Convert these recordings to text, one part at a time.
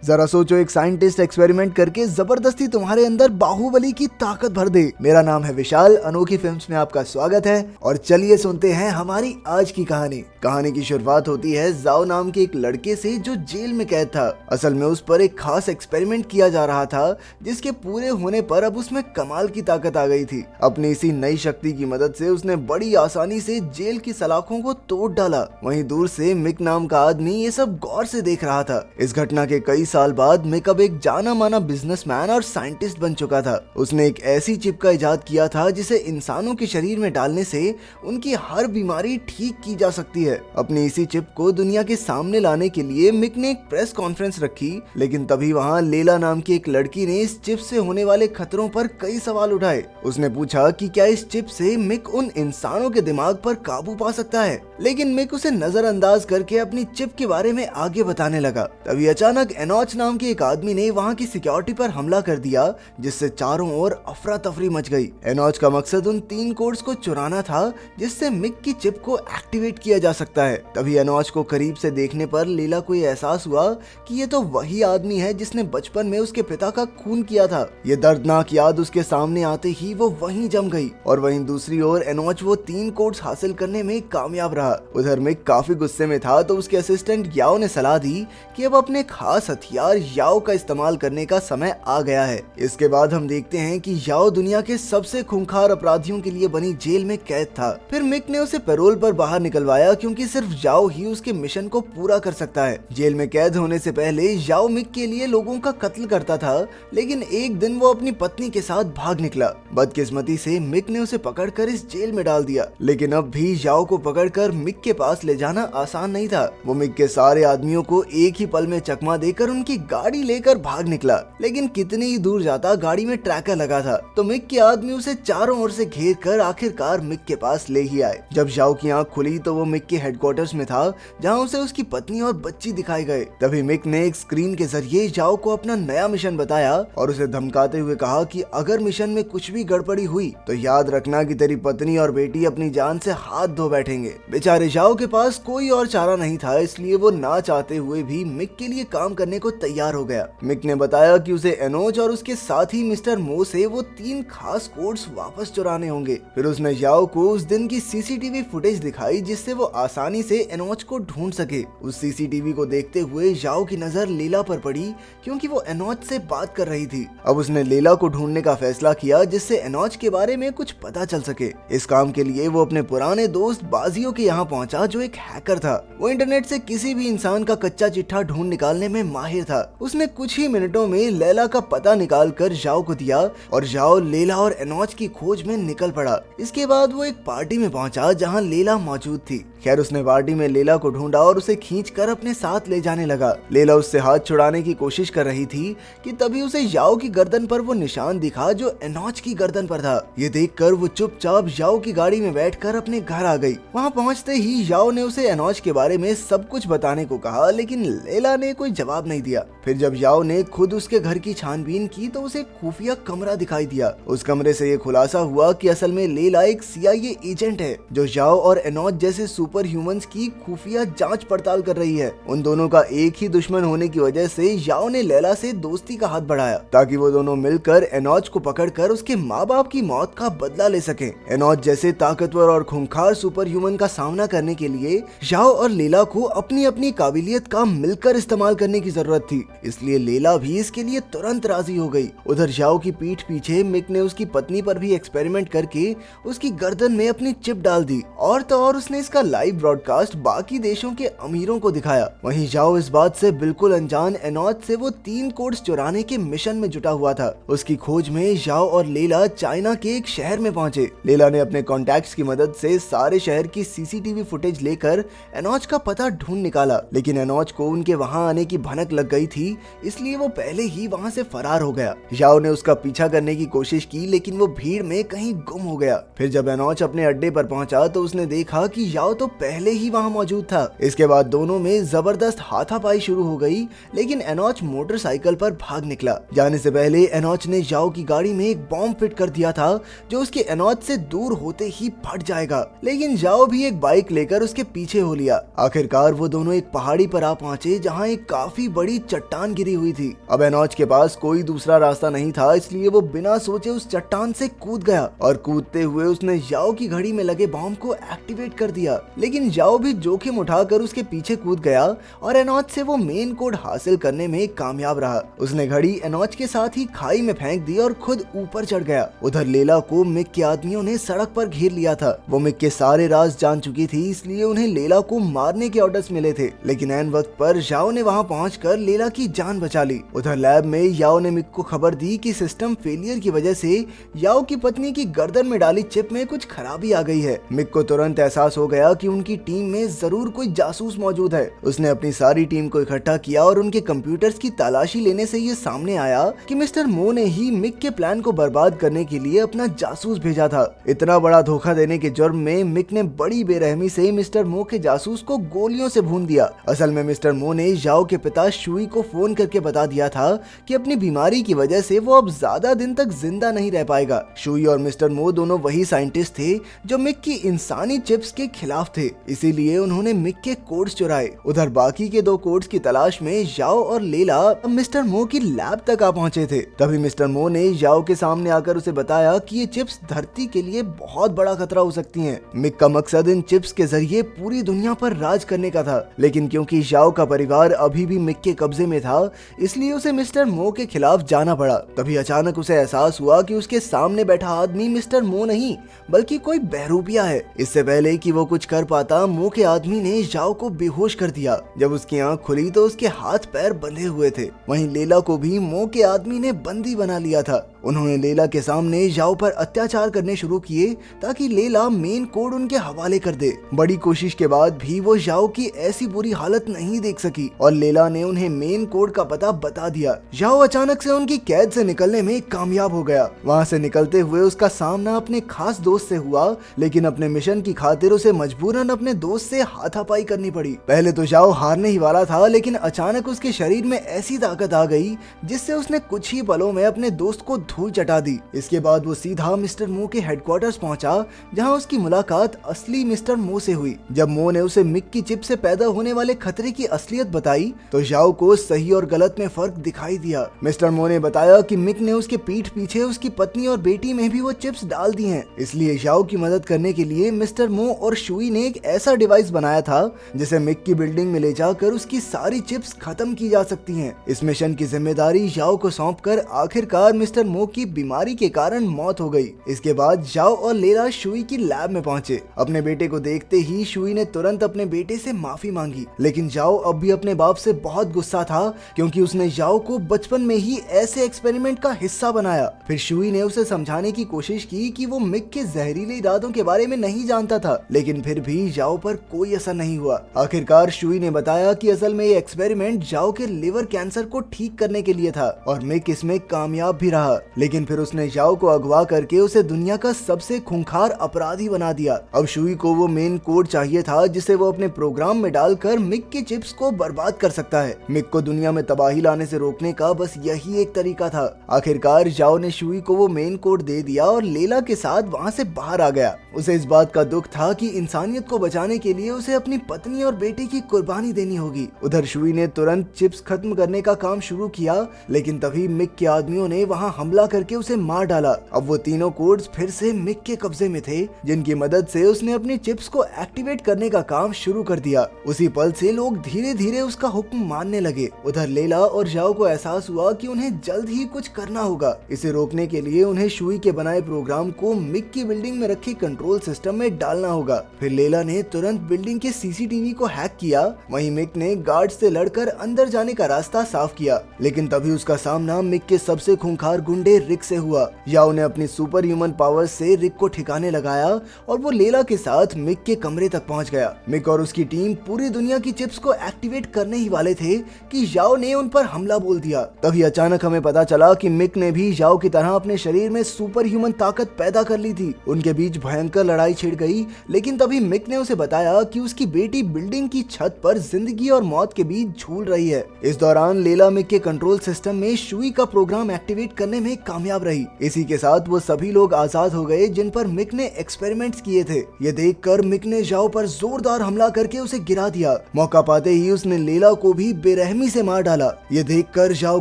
जरा सोचो, एक साइंटिस्ट एक्सपेरिमेंट करके जबरदस्ती तुम्हारे अंदर बाहुबली की ताकत भर दे। मेरा नाम है विशाल, अनोखी फिल्म्स में आपका स्वागत है और चलिए सुनते हैं हमारी आज की कहानी। कहानी की शुरुआत होती है जाओ नाम के एक लड़के से जो जेल में कैद था। असल में उस पर एक खास एक्सपेरिमेंट किया जा रहा था जिसके पूरे होने पर अब उसमें कमाल की ताकत आ गई थी। अपनी इसी नई शक्ति की मदद से उसने बड़ी आसानी से जेल की सलाखों को तोड़ डाला। वहीं दूर से मिक नाम का आदमी ये सब गौर से देख रहा था। इस घटना के कई साल बाद मिक अब एक जाना माना बिजनेसमैन और साइंटिस्ट बन चुका था। उसने एक ऐसी चिप का इजाद किया था जिसे इंसानों के शरीर में डालने से उनकी हर बीमारी ठीक की जा सकती है। अपनी इसी चिप को दुनिया के सामने लाने के लिए मिक ने एक प्रेस कॉन्फ्रेंस रखी, लेकिन तभी वहाँ लेला नाम की एक लड़की ने इस चिप से होने वाले खतरों पर कई सवाल उठाए। उसने पूछा कि क्या इस चिप से मिक उन इंसानों के दिमाग पर काबू पा सकता है, लेकिन मिक उसे नजरअंदाज करके अपनी चिप के बारे में आगे बताने लगा। तभी अचानक एनोच नाम के एक आदमी ने वहाँ की सिक्योरिटी पर हमला कर दिया, जिससे चारों ओर अफरा तफरी मच गई। एनोच का मकसद उन 3 कोड्स को चुराना था जिससे मिक की चिप को एक्टिवेट किया जा सकता है। तभी एनोच को करीब से देखने पर लीला को ये एहसास हुआ कि ये तो वही आदमी है जिसने बचपन में उसके पिता का खून किया था। ये दर्दनाक याद उसके सामने आते ही वो वहीं जम गई। और वहीं दूसरी ओर एनोच वो 3 कोड्स हासिल करने में कामयाब रहा। उधर मिक काफी गुस्से में था तो उसके असिस्टेंट याओ ने सलाह दी कि अब अपने खास हथियार याओ का इस्तेमाल करने का समय आ गया है। इसके बाद हम देखते हैं कि याओ दुनिया के सबसे खूंखार अपराधियों के लिए बनी जेल में कैद था। फिर मिक ने उसे पैरोल पर बाहर निकलवाया क्योंकि सिर्फ याओ ही उसके मिशन को पूरा कर सकता है। जेल में कैद होने से पहले याओ मिक के लिए लोगों का कत्ल करता था, लेकिन एक दिन वो अपनी पत्नी के साथ भाग निकला। बदकिस्मती से मिक ने उसे पकड़कर इस जेल में डाल दिया, लेकिन अब भी याओ को पकड़कर मिक के पास ले जाना आसान नहीं था। वो मिक के सारे आदमियों को एक ही पल में चकमा देकर उनकी गाड़ी लेकर भाग निकला, लेकिन कितनी ही दूर जाता गाड़ी में ट्रैकर लगा था तो मिक के आदमी उसे चारों ओर से घेर कर आखिरकार मिक के पास ले ही आए। जब याओ की आंख खुली तो वो मिक के हेडक्वार्टर्स में था, जहाँ उसे उसकी पत्नी और बच्ची दिखाई गए। तभी मिक ने एक स्क्रीन के जरिए याओ को अपना नया मिशन बताया और उसे धमकाते हुए कहा कि अगर मिशन में कुछ भी गड़बड़ी हुई तो याद रखना कि तेरी पत्नी और बेटी अपनी जान से हाथ धो बैठेंगे। बेचारे याओ के पास कोई और चारा नहीं था, इसलिए वो ना चाहते हुए भी मिक के लिए काम करने को तैयार हो गया। मिक ने बताया कि उसे एनोच और उसके साथी मिस्टर मो से वो 3 खास कोड्स वापस चुराने होंगे। फिर उसने याओ को उस दिन की सीसीटीवी फुटेज दिखाई जिससे वो आसानी से एनोच को ढूंढ सके। उस सीसीटीवी को देखते हुए याओ की नजर लीला पर पड़ी क्योंकि वो एनोच से बात कर रही थी। अब उसने लीला को ढूंढने का फैसला किया जिससे एनोच के बारे में कुछ पता चल सके। इस काम के लिए वो अपने पुराने दोस्त बाजियो के यहाँ पहुंचा जो एक हैकर था। वो इंटरनेट से किसी भी इंसान का कच्चा चिट्ठा ढूंढ निकालने में माहिर था। उसने कुछ ही मिनटों में लैला का पता निकाल कर याओ को दिया और याओ लेला और एनोच की खोज में निकल पड़ा। इसके बाद वो एक पार्टी में पहुंचा जहां लेला मौजूद थी। खैर उसने पार्टी में लेला को ढूंढा और उसे खींचकर अपने साथ ले जाने लगा। लेला उससे हाथ छुड़ाने की कोशिश कर रही थी कि तभी उसे याओ की गर्दन पर वो निशान दिखा जो एनोच की गर्दन पर था। ये देखकर वो चुपचाप याओ की गाड़ी में बैठकर अपने घर आ गई। वहाँ पहुँचते ही याओ ने उसे एनोच के बारे में सब कुछ बताने को कहा, लेकिन लेला ने कोई जवाब नहीं दिया। फिर जब याओ ने खुद उसके घर की छानबीन की तो उसे खुफिया कमरा दिखाई दिया। उस कमरे से ये खुलासा हुआ कि असल में लेला एक CIA एजेंट है जो याओ और एनोच जैसे सुपर ह्यूमंस की खुफिया जांच पड़ताल कर रही है। उन दोनों का एक ही दुश्मन होने की वजह से याओ ने लेला से दोस्ती का हाथ बढ़ाया ताकि वो दोनों मिलकर एनोच को पकड़कर उसके माँ बाप की मौत का बदला ले सके। एनोच जैसे ताकतवर और खूंखार सुपर ह्यूमन का सामना करने के लिए याओ और लेला को अपनी अपनी काबिलियत का मिलकर इस्तेमाल करने की जरूरत थी, इसलिए लेला भी इसके लिए तुरंत राजी हो गई। उधर याओ की पीठ पीछे मिक ने उसकी पत्नी पर भी एक्सपेरिमेंट करके उसकी गर्दन में अपनी चिप डाल दी और तो और उसने इसका लाइव ब्रॉडकास्ट बाकी देशों के अमीरों को दिखाया। वहीं याओ इस बात से बिल्कुल अनजान एनोच से वो 3 कोड्स चुराने के मिशन में जुटा हुआ था। उसकी खोज में याओ और लेला चाइना के एक शहर में पहुंचे। लेला ने अपने कॉन्टैक्ट्स की मदद से सारे शहर की सीसीटीवी फुटेज लेकर एनोच का पता ढूंढ निकाला, लेकिन एनोच को उनके वहां आने की भनक लग गई थी, इसलिए वो पहले ही वहां से फरार हो गया। याओ ने उसका पीछा करने की कोशिश की लेकिन वो भीड़ में कहीं गुम हो गया। फिर जब एनोच अपने अड्डे पर पहुंचा तो उसने देखा कि याओ तो तो पहले ही वहाँ मौजूद था। इसके बाद दोनों में जबरदस्त हाथापाई शुरू हो गई, लेकिन एनोच मोटरसाइकिल पर भाग निकला। जाने से पहले एनोच ने जाओ की गाड़ी में एक बॉम्ब फिट कर दिया था जो उसके एनोच से दूर होते ही फट जाएगा, लेकिन जाओ भी एक बाइक लेकर उसके पीछे हो लिया। आखिरकार वो दोनों एक पहाड़ी पर आ पहुंचे जहाँ एक काफी बड़ी चट्टान गिरी हुई थी। अब एनोच के पास कोई दूसरा रास्ता नहीं था, इसलिए वो बिना सोचे उस चट्टान से कूद गया और कूदते हुए उसने जाओ की घड़ी में लगे बॉम्ब को एक्टिवेट कर दिया। लेकिन जाओ भी जोखिम उठाकर उसके पीछे कूद गया और एनोच से वो मेन कोड हासिल करने में कामयाब रहा। उसने घड़ी एनोच के साथ ही खाई में फेंक दी और खुद ऊपर चढ़ गया। उधर लेला को मिक के आदमियों ने सड़क पर घेर लिया था। वो मिक के सारे राज जान चुकी थी, इसलिए उन्हें लेला को मारने के ऑर्डर्स मिले थे, लेकिन ऐन वक्त पर जाओ ने वहां पहुंचकर लेला की जान बचा ली। उधर लैब में याओ ने मिक को खबर दी कि सिस्टम फेलियर की वजह से याओ की पत्नी की गर्दन में डाली चिप में कुछ खराबी आ गई है। मिक को तुरंत एहसास हो गया कि उनकी टीम में जरूर कोई जासूस मौजूद है। उसने अपनी सारी टीम को इकट्ठा किया और उनके कंप्यूटर्स की तलाशी लेने से ये सामने आया कि मिस्टर मो ने ही मिक के प्लान को बर्बाद करने के लिए अपना जासूस भेजा था। इतना बड़ा धोखा देने के जुर्म में मिक ने बड़ी बेरहमी से मिस्टर मो के जासूस को गोलियों से भून दिया। असल में मिस्टर मो ने जाओ के पिता शुई को फोन करके बता दिया था कि अपनी बीमारी की वजह से वो अब ज्यादा दिन तक जिंदा नहीं रह पाएगा। शुई और मिस्टर मो दोनों वही साइंटिस्ट थे जो मिक की इंसानी चिप्स के खिलाफ थे, इसीलिए उन्होंने मिक के कोड्स चुराए। उधर बाकी के 2 कोड्स की तलाश में जाओ और लेला मिस्टर मो की लैब तक आ पहुंचे थे। तभी मिस्टर मो ने जाओ के सामने आकर उसे बताया कि ये चिप्स धरती के लिए बहुत बड़ा खतरा हो सकती हैं। मिक का मकसद इन चिप्स के जरिए पूरी दुनिया पर राज करने का था, लेकिन क्योंकि जाओ का परिवार अभी भी मिक के कब्जे में था, इसलिए उसे मिस्टर मो के खिलाफ जाना पड़ा। तभी अचानक उसे एहसास हुआ कि उसके सामने बैठा आदमी मिस्टर मो नहीं बल्कि कोई बहरूपिया है। इससे पहले कि वो कुछ कर पाता, मो के आदमी ने जाओ को बेहोश कर दिया। जब उसकी आंख खुली तो उसके हाथ पैर बंधे हुए थे। वहीं लेला को भी मो के आदमी ने बंदी बना लिया था। उन्होंने लेला के सामने जाओ पर अत्याचार करने शुरू किए ताकि लेला मेन कोड उनके हवाले कर दे। बड़ी कोशिश के बाद भी वो जाओ की ऐसी बुरी हालत नहीं देख सकी और लेला ने उन्हें मेन कोड का पता बता दिया। जाओ अचानक से उनकी कैद से निकलने में कामयाब हो गया। वहाँ से निकलते हुए उसका सामना अपने खास दोस्त से हुआ, लेकिन अपने मिशन की खातिर उसे मजबूरन अपने दोस्त से हाथापाई करनी पड़ी। पहले तो जाओ हारने ही वाला था, लेकिन अचानक उसके शरीर में ऐसी ताकत आ गई जिससे उसने कुछ ही पलों में अपने दोस्त को धूल चटा दी। इसके बाद वो सीधा मिस्टर मो के हेडक्वार्टर्स पहुंचा, जहां उसकी मुलाकात असली मिस्टर मो से हुई। जब मो ने उसे मिक की चिप से पैदा होने वाले खतरे की असलियत बताई तो जाओ को सही और गलत में फर्क दिखाई दिया। मिस्टर मो ने बताया कि मिक ने उसके पीठ पीछे उसकी पत्नी और बेटी में भी वो चिप्स डाल दी हैं। इसलिए जाओ की मदद करने के लिए मिस्टर मो और शुई ने एक ऐसा डिवाइस बनाया था जिसे मिक की बिल्डिंग में ले जाकर उसकी सारी चिप्स खत्म की जा सकती हैं। इस मिशन की जिम्मेदारी जाओ को सौंपकर आखिरकार मिस्टर मो की बीमारी के कारण मौत हो गई। इसके बाद जाओ और लेला शुई की लैब में पहुंचे। अपने बेटे को देखते ही शुई ने तुरंत अपने बेटे से माफी मांगी, लेकिन जाओ अब भी अपने बाप से बहुत गुस्सा था क्योंकि उसने जाओ को बचपन में ही ऐसे एक्सपेरिमेंट का हिस्सा बनाया। फिर शुई ने उसे समझाने की कोशिश की कि वो मिक के जहरीले इरादों के बारे में नहीं जानता था, लेकिन फिर भी जाओ पर कोई असर नहीं हुआ। आखिरकार शुई ने बताया कि असल में ये एक्सपेरिमेंट जाओ के लिवर कैंसर को ठीक करने के लिए था और मिक इसमें कामयाब भी रहा। लेकिन फिर उसने जाओ को अगवा करके उसे दुनिया का सबसे खूंखार अपराधी बना दिया। अब शुई को वो मेन कोड चाहिए था जिसे वो अपने प्रोग्राम में डालकर मिक की चिप्स को बर्बाद कर सकता है। मिक को दुनिया में तबाही लाने से रोकने का बस यही एक तरीका था। आखिरकार जाओ ने शुई को वो मेन कोड दे दिया और लेला के साथ वहाँ से बाहर आ गया। उसे इस बात का दुख था कि इंसानियत को बचाने के लिए उसे अपनी पत्नी और बेटे की कुर्बानी देनी होगी। उधर शुई ने तुरंत चिप्स खत्म करने का काम शुरू किया, लेकिन तभी मिक के आदमियों ने वहाँ हमला करके उसे मार डाला। अब वो तीनों कोड्स फिर से मिक के कब्जे में थे, जिनकी मदद से उसने अपनी चिप्स को एक्टिवेट करने का काम शुरू कर दिया। उसी पल से लोग धीरे धीरे उसका हुक्म मानने लगे। उधर लेला और जाओ को एहसास हुआ कि उन्हें जल्द ही कुछ करना होगा। इसे रोकने के लिए उन्हें शुई के बनाए प्रोग्राम को मिक की बिल्डिंग में रखे कंट्रोल सिस्टम में डालना होगा। फिर लेला ने तुरंत बिल्डिंग के सीसीटीवी को हैक किया। वहीं मिक ने गार्ड से लड़कर अंदर जाने का रास्ता साफ किया, लेकिन तभी उसका सामना मिक के सबसे खूंखार गुंडे हुए रिक से हुआ। याओ ने अपनी सुपर ह्यूमन पावर से रिक को ठिकाने लगाया और वो लेला के साथ मिक के कमरे तक पहुंच गया। मिक और उसकी टीम पूरी दुनिया की चिप्स को एक्टिवेट करने ही वाले थे कि याओ ने उन पर हमला बोल दिया। तभी अचानक हमें पता चला कि मिक ने भी याओ की तरह अपने शरीर में सुपर ह्यूमन ताकत पैदा कर ली थी। उनके बीच भयंकर लड़ाई छिड़ गई, लेकिन तभी मिक ने उसे बताया कि उसकी बेटी बिल्डिंग की छत पर जिंदगी और मौत के बीच झूल रही है। इस दौरान लेला मिक के कंट्रोल सिस्टम में शुई का प्रोग्राम एक्टिवेट करने में कामयाब रही। इसी के साथ वो सभी लोग आजाद हो गए जिन पर मिक ने एक्सपेरिमेंट्स किए थे। ये देखकर मिक ने याओ पर जोरदार हमला करके उसे गिरा दिया। मौका पाते ही उसने लेला को भी बेरहमी से मार डाला। ये देखकर याओ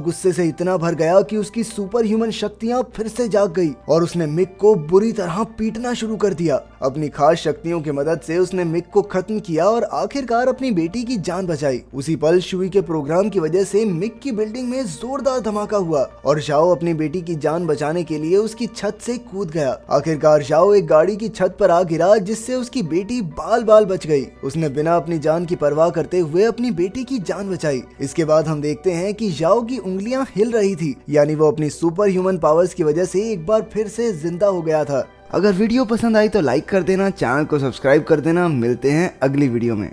गुस्से से इतना भर गया कि उसकी सुपर ह्यूमन शक्तियां फिर से जाग गई और उसने मिक को बुरी तरह पीटना शुरू कर दिया। अपनी खास शक्तियों की मदद से उसने मिक को खत्म किया और आखिरकार अपनी बेटी की जान बचाई। उसी पल शुई के प्रोग्राम की वजह से मिक की बिल्डिंग में जोरदार धमाका हुआ और याओ अपनी बेटी की जान बचाने के लिए उसकी छत से कूद गया। आखिरकार याओ एक गाड़ी की छत पर आ गिरा जिससे उसकी बेटी बाल बाल बच गई। उसने बिना अपनी जान की परवाह करते हुए अपनी बेटी की जान बचाई। इसके बाद हम देखते हैं कि याओ की उंगलियां हिल रही थी, यानी वो अपनी सुपर ह्यूमन पावर्स की वजह से एक बार फिर से जिंदा हो गया था। अगर वीडियो पसंद आई तो लाइक कर देना, चैनल को सब्सक्राइब कर देना। मिलते हैं अगली वीडियो में।